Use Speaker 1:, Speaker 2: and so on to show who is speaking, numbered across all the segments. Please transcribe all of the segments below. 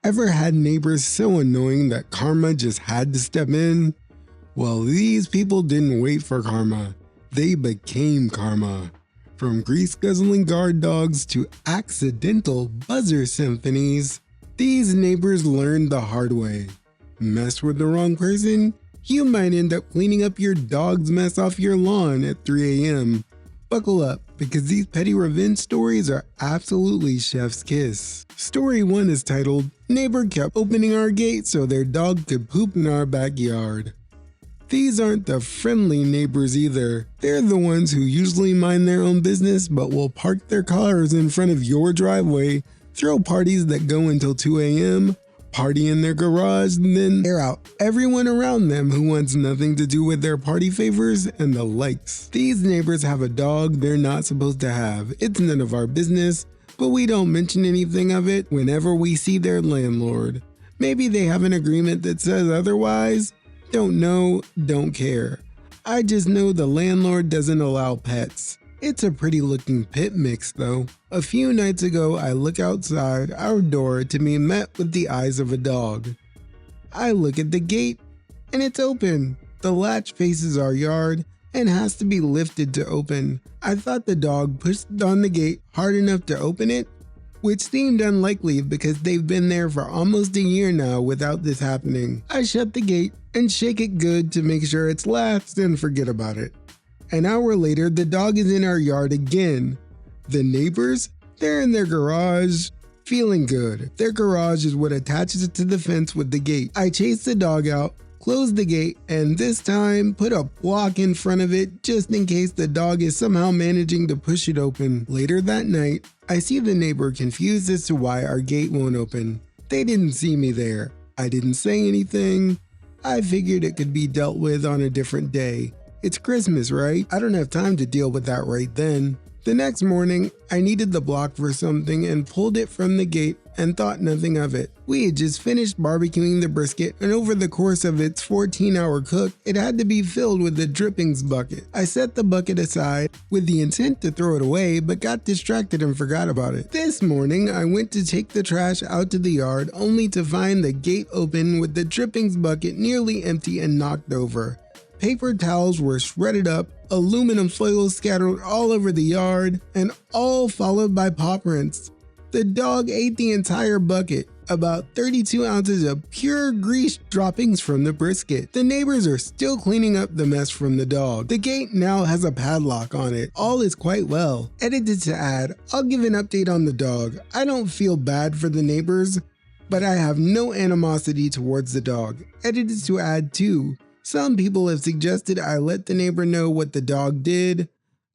Speaker 1: Ever had neighbors so annoying that karma just had to step in? Well, these people didn't wait for karma. They became karma. From grease-guzzling guard dogs to accidental buzzer symphonies, these neighbors learned the hard way. Mess with the wrong person? You might end up cleaning up your dog's mess off your lawn at 3 a.m. Buckle up, because these petty revenge stories are absolutely chef's kiss. Story 1 is titled, Neighbor Kept Opening Our Gate So Their Dog Could Poop in Our Backyard. These aren't the friendly neighbors either. They're the ones who usually mind their own business but will park their cars in front of your driveway, throw parties that go until 2 a.m., party in their garage, and then air out everyone around them who wants nothing to do with their party favors and the likes. These neighbors have a dog they're not supposed to have. It's none of our business, but we don't mention anything of it whenever we see their landlord. Maybe they have an agreement that says otherwise. Don't know, don't care. I just know the landlord doesn't allow pets. It's a pretty looking pit mix though. A few nights ago, I look outside our door to be met with the eyes of a dog. I look at the gate and it's open. The latch faces our yard and has to be lifted to open. I thought the dog pushed on the gate hard enough to open it, which seemed unlikely because they've been there for almost a year now without this happening. I shut the gate and shake it good to make sure it's latched and forget about it. An hour later, the dog is in our yard again. The neighbors, they're in their garage, feeling good. Their garage is what attaches it to the fence with the gate. I chase the dog out, close the gate, and this time put a block in front of it just in case the dog is somehow managing to push it open. Later that night, I see the neighbor confused as to why our gate won't open. They didn't see me there. I didn't say anything. I figured it could be dealt with on a different day. It's Christmas, right? I don't have time to deal with that right then. The next morning, I needed the block for something and pulled it from the gate and thought nothing of it. We had just finished barbecuing the brisket, and over the course of its 14-hour cook, it had to be filled with the drippings bucket. I set the bucket aside with the intent to throw it away, but got distracted and forgot about it. This morning, I went to take the trash out to the yard only to find the gate open with the drippings bucket nearly empty and knocked over. Paper towels were shredded up, aluminum foil scattered all over the yard, and all followed by paw prints. The dog ate the entire bucket, about 32 ounces of pure grease droppings from the brisket. The neighbors are still cleaning up the mess from the dog. The gate now has a padlock on it. All is quite well. Edited to add, I'll give an update on the dog. I don't feel bad for the neighbors, but I have no animosity towards the dog. Edited to add too. Some people have suggested I let the neighbor know what the dog did.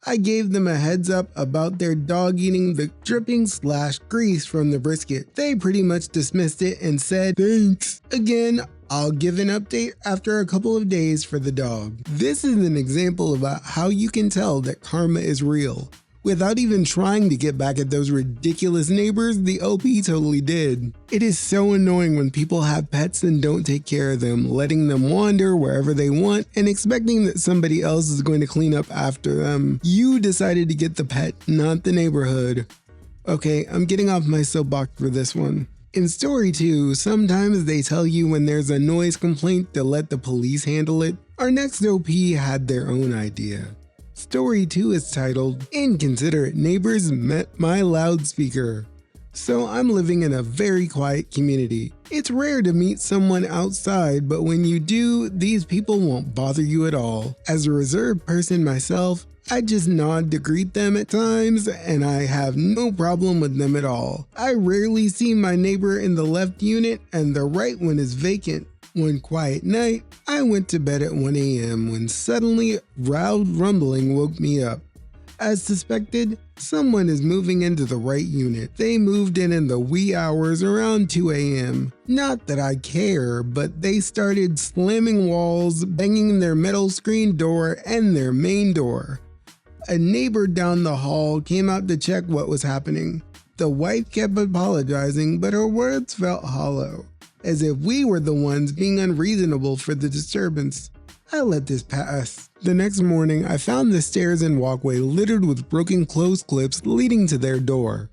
Speaker 1: I gave them a heads up about their dog eating the drippings/grease from the brisket. They pretty much dismissed it and said, thanks. Again, I'll give an update after a couple of days for the dog. This is an example about how you can tell that karma is real. Without even trying to get back at those ridiculous neighbors, the OP totally did. It is so annoying when people have pets and don't take care of them, letting them wander wherever they want and expecting that somebody else is going to clean up after them. You decided to get the pet, not the neighborhood. Okay, I'm getting off my soapbox for this one. In story 2, sometimes they tell you when there's a noise complaint to let the police handle it. Our next OP had their own idea. Story 2 is titled, Inconsiderate Neighbors Met My Loudspeaker. So I'm living in a very quiet community. It's rare to meet someone outside, but when you do, these people won't bother you at all. As a reserved person myself, I just nod to greet them at times, and I have no problem with them at all. I rarely see my neighbor in the left unit, and the right one is vacant. One quiet night, I went to bed at 1 a.m. when suddenly loud rumbling woke me up. As suspected, someone is moving into the right unit. They moved in the wee hours around 2 a.m. Not that I care, but they started slamming walls, banging their metal screen door and their main door. A neighbor down the hall came out to check what was happening. The wife kept apologizing, but her words felt hollow, as if we were the ones being unreasonable for the disturbance. I let this pass. The next morning, I found the stairs and walkway littered with broken clothes clips leading to their door.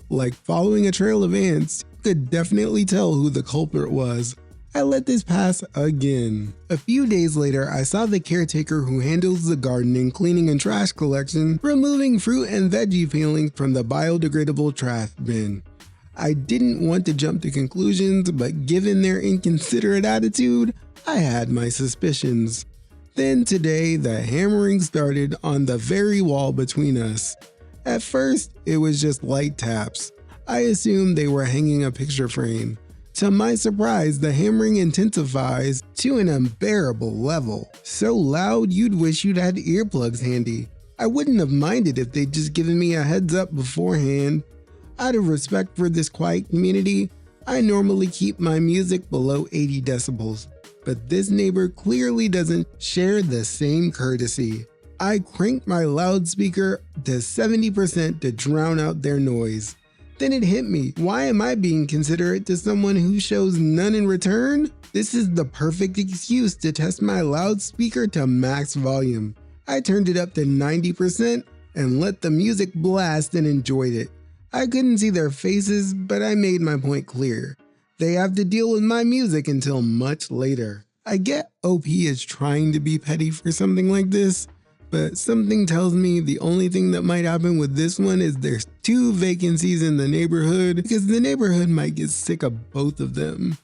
Speaker 1: Like following a trail of ants, could definitely tell who the culprit was. I let this pass again. A few days later, I saw the caretaker who handles the gardening, cleaning, and trash collection removing fruit and veggie peelings from the biodegradable trash bin. I didn't want to jump to conclusions, but given their inconsiderate attitude, I had my suspicions. Then today, the hammering started on the very wall between us. At first, it was just light taps. I assumed they were hanging a picture frame. To my surprise, the hammering intensifies to an unbearable level. So loud you'd wish you'd had earplugs handy. I wouldn't have minded if they'd just given me a heads up beforehand. Out of respect for this quiet community, I normally keep my music below 80 decibels. But this neighbor clearly doesn't share the same courtesy. I cranked my loudspeaker to 70% to drown out their noise. Then it hit me. Why am I being considerate to someone who shows none in return? This is the perfect excuse to test my loudspeaker to max volume. I turned it up to 90% and let the music blast and enjoyed it. I couldn't see their faces, but I made my point clear. They have to deal with my music until much later. I get OP is trying to be petty for something like this, but something tells me the only thing that might happen with this one is there's 2 vacancies in the neighborhood because the neighborhood might get sick of both of them.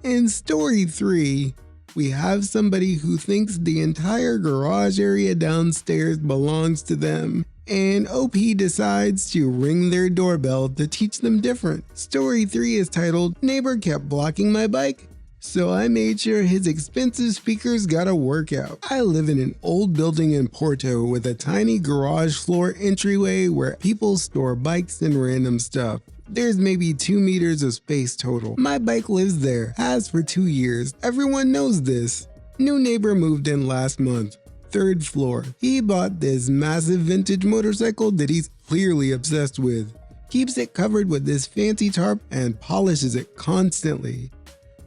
Speaker 1: In story 3, we have somebody who thinks the entire garage area downstairs belongs to them, and OP decides to ring their doorbell to teach them different. Story 3 is titled, "Neighbor Kept Blocking My Bike." So I made sure his expensive speakers got a workout. I live in an old building in Porto with a tiny garage floor entryway where people store bikes and random stuff. There's maybe 2 meters of space total. My bike lives there, has for 2 years. Everyone knows this. New neighbor moved in last month. 3rd floor. He bought this massive vintage motorcycle that he's clearly obsessed with. Keeps it covered with this fancy tarp and polishes it constantly.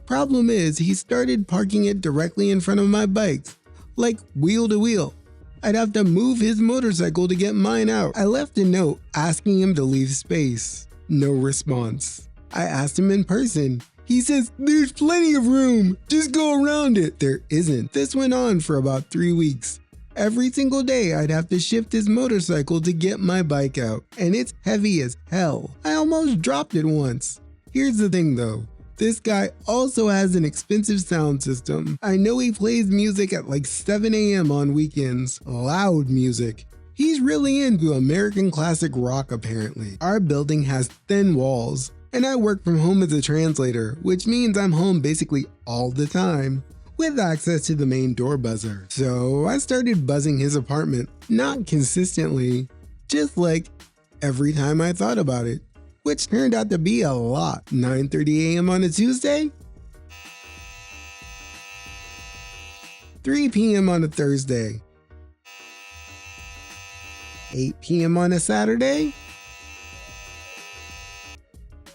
Speaker 1: Problem is, he started parking it directly in front of my bikes, like wheel to wheel. I'd have to move his motorcycle to get mine out. I left a note asking him to leave space. No response. I asked him in person. He says, "There's plenty of room, just go around it." There isn't. This went on for about 3 weeks. Every single day I'd have to shift his motorcycle to get my bike out, and it's heavy as hell. I almost dropped it once. Here's the thing though. This guy also has an expensive sound system. I know he plays music at like 7 AM on weekends. Loud music. He's really into American classic rock apparently. Our building has thin walls, and I work from home as a translator, which means I'm home basically all the time, with access to the main door buzzer. So I started buzzing his apartment, not consistently, just like every time I thought about it. Which turned out to be a lot. 9:30 AM on a Tuesday, 3 PM on a Thursday, 8 PM on a Saturday.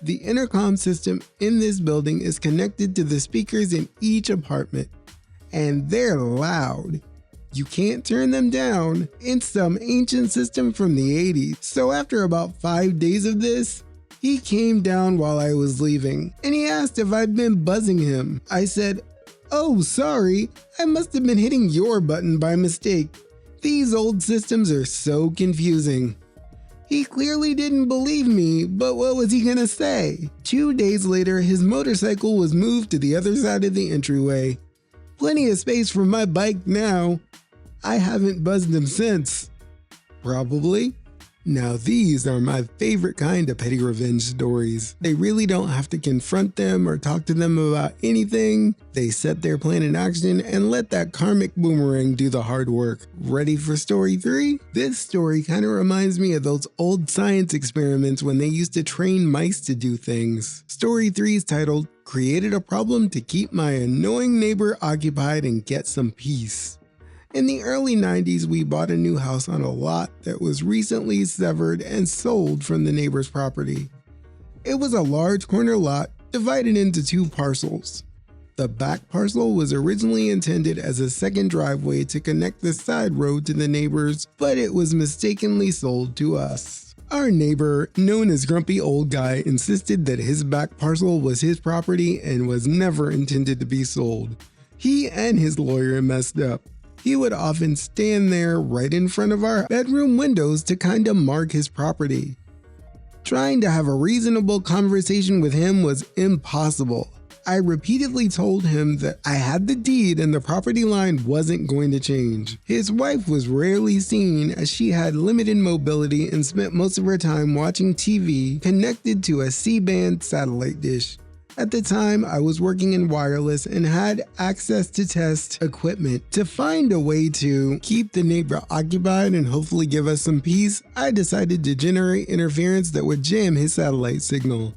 Speaker 1: The intercom system in this building is connected to the speakers in each apartment, and they're loud. You can't turn them down. It's some ancient system from the 80s. So after about 5 days of this, he came down while I was leaving, and he asked if I'd been buzzing him. I said, "Oh, sorry, I must have been hitting your button by mistake. These old systems are so confusing." He clearly didn't believe me, but what was he gonna say? 2 days later, his motorcycle was moved to the other side of the entryway. Plenty of space for my bike now. I haven't buzzed him since. Probably. Now these are my favorite kind of petty revenge stories. They really don't have to confront them or talk to them about anything. They set their plan in action and let that karmic boomerang do the hard work. Ready for story 3? This story kind of reminds me of those old science experiments when they used to train mice to do things. Story 3 is titled, "Created a Problem to Keep My Annoying Neighbor Occupied and Get Some Peace." In the early 90s, we bought a new house on a lot that was recently severed and sold from the neighbor's property. It was a large corner lot divided into 2 parcels. The back parcel was originally intended as a second driveway to connect the side road to the neighbors, but it was mistakenly sold to us. Our neighbor, known as Grumpy Old Guy, insisted that his back parcel was his property and was never intended to be sold. He and his lawyer messed up. He would often stand there right in front of our bedroom windows to kinda mark his property. Trying to have a reasonable conversation with him was impossible. I repeatedly told him that I had the deed and the property line wasn't going to change. His wife was rarely seen as she had limited mobility and spent most of her time watching TV connected to a C-band satellite dish. At the time, I was working in wireless and had access to test equipment. To find a way to keep the neighbor occupied and hopefully give us some peace, I decided to generate interference that would jam his satellite signal.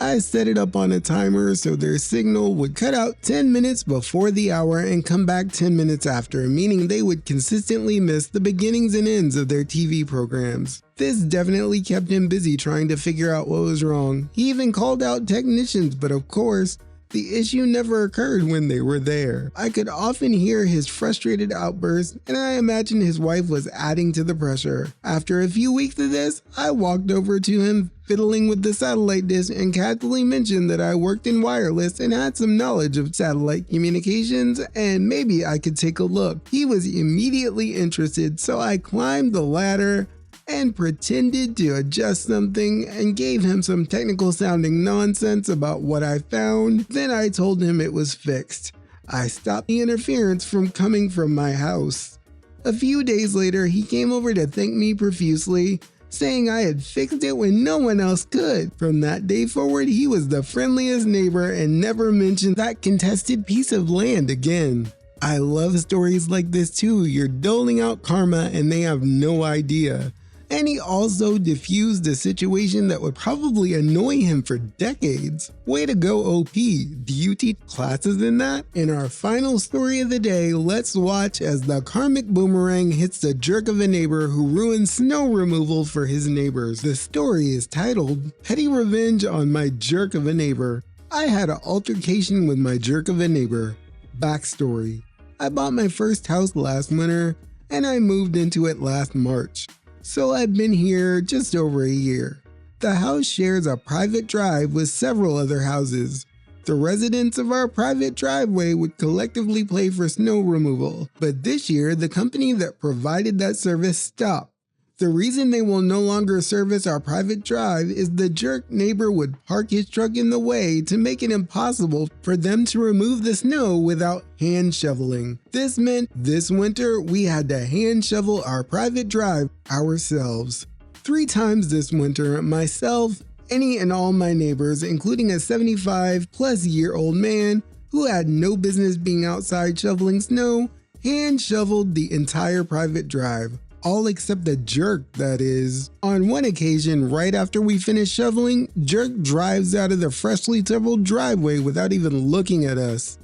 Speaker 1: I set it up on a timer so their signal would cut out 10 minutes before the hour and come back 10 minutes after, meaning they would consistently miss the beginnings and ends of their TV programs. This definitely kept him busy trying to figure out what was wrong. He even called out technicians, but of course, the issue never occurred when they were there. I could often hear his frustrated outbursts, and I imagined his wife was adding to the pressure. After a few weeks of this, I walked over to him fiddling with the satellite dish and casually mentioned that I worked in wireless and had some knowledge of satellite communications and maybe I could take a look. He was immediately interested, so I climbed the ladder and pretended to adjust something and gave him some technical sounding nonsense about what I found. Then I told him it was fixed. I stopped the interference from coming from my house. A few days later, he came over to thank me profusely, saying I had fixed it when no one else could. From that day forward, he was the friendliest neighbor and never mentioned that contested piece of land again. I love stories like this too. You're doling out karma and they have no idea. And he also diffused a situation that would probably annoy him for decades. Way to go, OP. Do you teach classes in that? In our final story of the day, let's watch as the karmic boomerang hits the jerk of a neighbor who ruins snow removal for his neighbors. The story is titled, Petty Revenge on My Jerk of a Neighbor. I had an altercation with my jerk of a neighbor. Backstory. I bought my first house last winter, and I moved into it last March. So I've been here just over a year. The house shares a private drive with several other houses. The residents of our private driveway would collectively pay for snow removal, but this year the company that provided that service stopped. The reason they will no longer service our private drive is the jerk neighbor would park his truck in the way to make it impossible for them to remove the snow without hand shoveling. This meant this winter we had to hand shovel our private drive ourselves. 3 times this winter, myself, any and all my neighbors, including a 75-plus-year-old man who had no business being outside shoveling snow, hand shoveled the entire private drive. All except the jerk, that is. On one occasion, right after we finished shoveling, jerk drives out of the freshly shoveled driveway without even looking at us.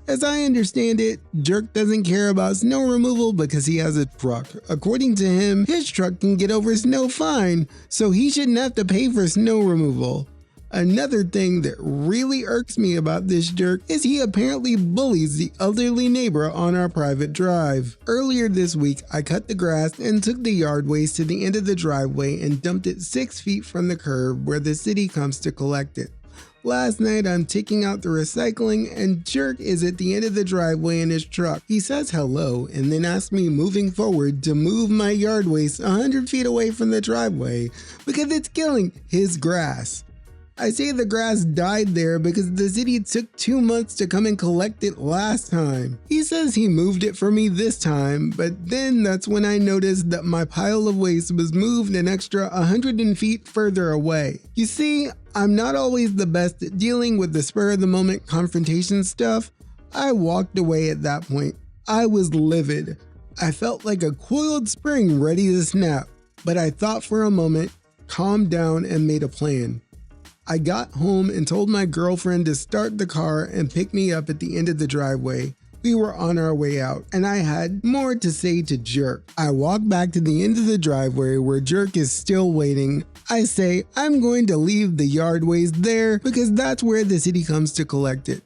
Speaker 1: As I understand it, jerk doesn't care about snow removal because he has a truck. According to him, his truck can get over snow fine, so he shouldn't have to pay for snow removal. Another thing that really irks me about this jerk is he apparently bullies the elderly neighbor on our private drive. Earlier this week, I cut the grass and took the yard waste to the end of the driveway and dumped it 6 feet from the curb where the city comes to collect it. Last night, I'm taking out the recycling and jerk is at the end of the driveway in his truck. He says hello and then asks me moving forward to move my yard waste 100 feet away from the driveway because it's killing his grass. I say the grass died there because the city took 2 months to come and collect it last time. He says he moved it for me this time, but then that's when I noticed that my pile of waste was moved an extra 100 feet further away. You see, I'm not always the best at dealing with the spur-of-the-moment confrontation stuff. I walked away at that point. I was livid. I felt like a coiled spring ready to snap, but I thought for a moment, calmed down, and made a plan. I got home and told my girlfriend to start the car and pick me up at the end of the driveway. We were on our way out, and I had more to say to Jerk. I walk back to the end of the driveway where Jerk is still waiting. I say I'm going to leave the yard waste there because that's where the city comes to collect it.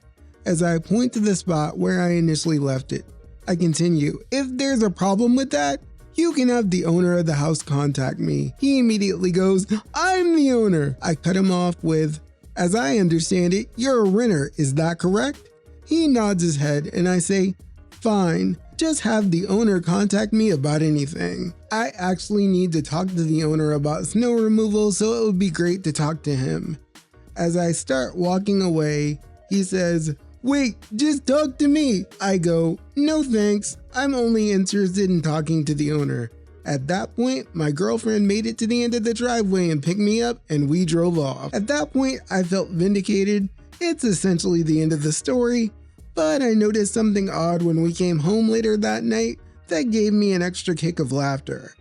Speaker 1: As I point to the spot where I initially left it, I continue, if there's a problem with that, You can have the owner of the house contact me. He immediately goes, I'm the owner. I cut him off with, as I understand it, you're a renter, is that correct? He nods his head and I say, fine, just have the owner contact me about anything. I actually need to talk to the owner about snow removal, so it would be great to talk to him. As I start walking away, he says, wait, just talk to me. I go, no thanks, I'm only interested in talking to the owner. At that point, my girlfriend made it to the end of the driveway and picked me up and we drove off. At that point, I felt vindicated. It's essentially the end of the story, but I noticed something odd when we came home later that night that gave me an extra kick of laughter.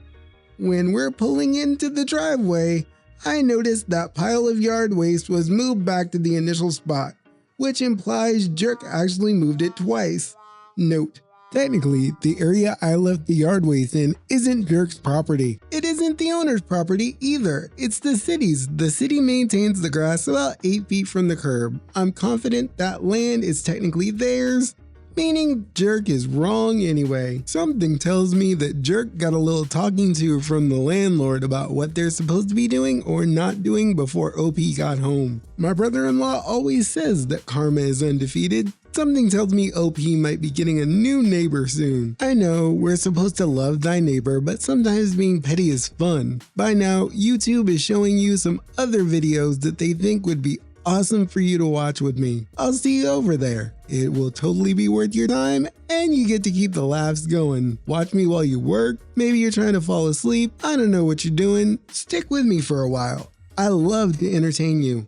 Speaker 1: When we're pulling into the driveway, I noticed that pile of yard waste was moved back to the initial spot, which implies Jerk actually moved it twice. Note: technically, the area I left the yard waste in isn't Jerk's property. It isn't the owner's property either. It's the city's. The city maintains the grass about 8 feet from the curb. I'm confident that land is technically theirs, meaning Jerk is wrong anyway. Something tells me that Jerk got a little talking to from the landlord about what they're supposed to be doing or not doing before OP got home. My brother-in-law always says that karma is undefeated. Something tells me OP might be getting a new neighbor soon. I know we're supposed to love thy neighbor, but sometimes being petty is fun. By now, YouTube is showing you some other videos that they think would be awesome for you to watch with me. I'll see you over there. It will totally be worth your time and you get to keep the laughs going. Watch me while you work. Maybe you're trying to fall asleep. I don't know what you're doing. Stick with me for a while. I love to entertain you.